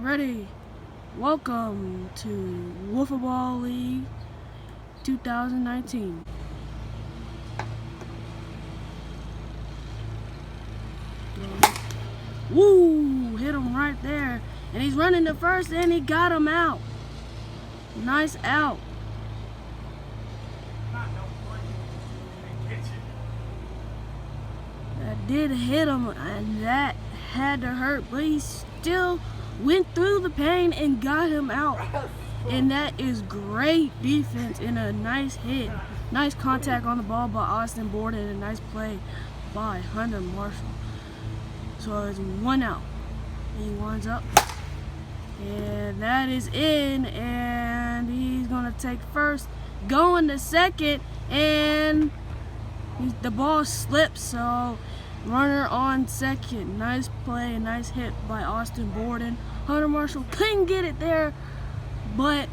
Ready. Welcome to Wiffle Ball League 2019. Woo! Hit him right there. And he's running to first and he got him out. Nice out. That did hit him and that had to hurt, but he still went through the pain and got him out. And that is great defense and a nice hit. Nice contact on the ball by Austin Borden and a nice play by Hunter Marshall. So it's 1 out. He winds up. And that is in. And he's going to take first. Going to second. And the ball slips. So runner on second. Nice play. Nice hit by Austin Borden. Hunter Marshall couldn't get it there. But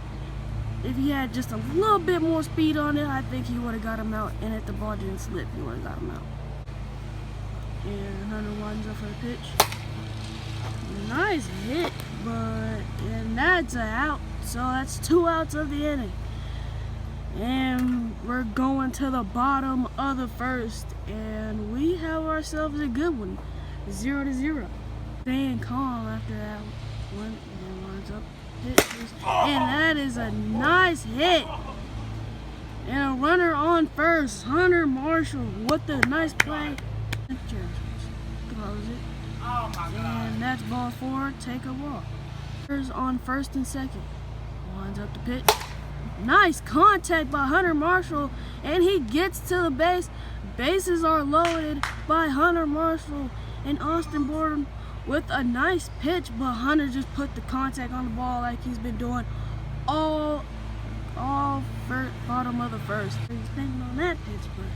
if he had just a little bit more speed on it, I think he would have got him out. And if the ball didn't slip, he would have got him out. And Hunter winds up for the pitch. Nice hit, and that's an out. So that's 2 outs of the inning. And we're going to the bottom of the first. And we have ourselves a good one. 0-0. Staying calm after that one. And winds up. Pitches. And that is a nice hit. And a runner on first. Hunter Marshall with a nice play. Throws it. And that's ball 4. Take a walk. On first and second. Winds up the pitch. Nice contact by Hunter Marshall. And he gets to the base. Bases are loaded by Hunter Marshall and Austin Borden with a nice pitch. But Hunter just put the contact on the ball like he's been doing all bottom of the first. He's thinking on that pitch, but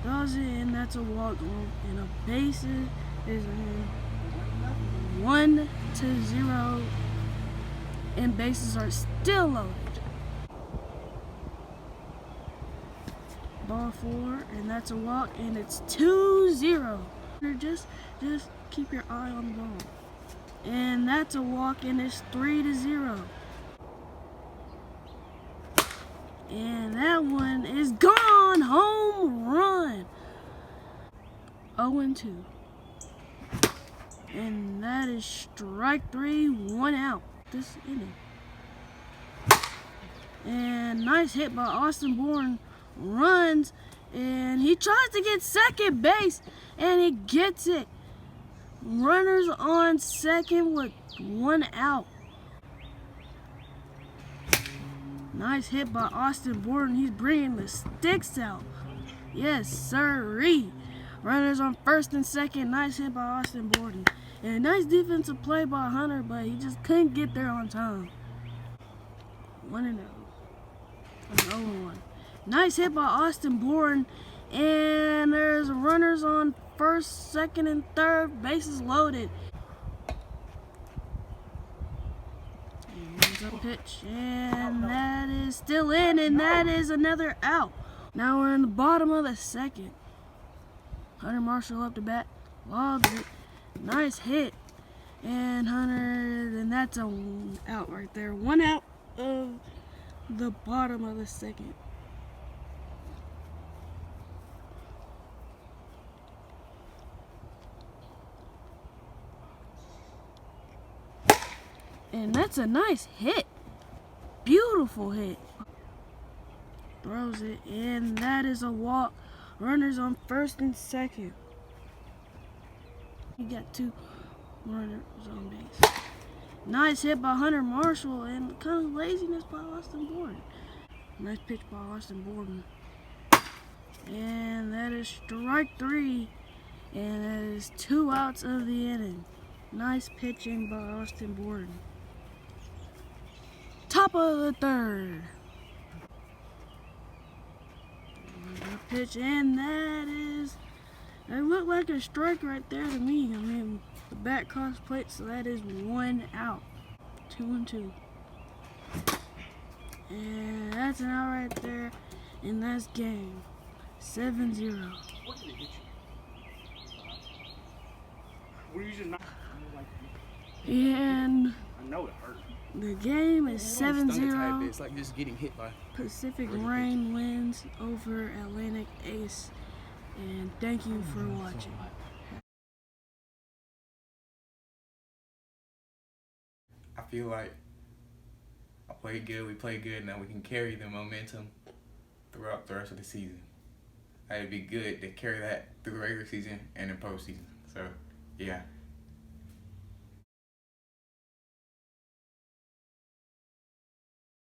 does it, and that's a walk. And a bases is 1-0, and bases are still loaded. Ball 4, and that's a walk, and it's 2-0. Just keep your eye on the ball. And that's a walk, and it's 3-0. And that one is gone. Home run. 0-2. And that is strike 3, 1 out. This inning. And nice hit by Austin Borden. Runs. And he tries to get second base. And he gets it. Runners on second with 1 out. Nice hit by Austin Borden. He's bringing the sticks out. Yes, sirree. Runners on first and second. Nice hit by Austin Borden. And a nice defensive play by Hunter, but he just couldn't get there on time. 1-0. 0-1. Nice hit by Austin Borden. And there's runners on first, second, and third. Bases loaded. Pitch, and that is still in, and that is another out. Now we're in the bottom of the second. Hunter Marshall up to bat, logs it, nice hit, and Hunter, and that's a out right there. 1 out of the bottom of the second. And that's a nice hit. Beautiful hit. Throws it, and that is a walk. Runners on first and second. He got 2 runners on base. Nice hit by Hunter Marshall, and kind of laziness by Austin Borden. Nice pitch by Austin Borden. And that is strike 3. And that is 2 outs of the inning. Nice pitching by Austin Borden. Top of the third. Pitch, and that looked like a strike right there to me. I mean, the bat cross plate, so that is 1 out. 2-2. And that's an out right there, and that's game. 7-0. What did it hit you? Were you just not? And I know it hurt. the game is 7-0. It's like just getting hit by. Pacific Rain wins over Atlantic Ace. And thank you for watching. I feel like I played good, we played good, now we can carry the momentum throughout the rest of the season. It'd be good to carry that through the regular season and the postseason. So, yeah.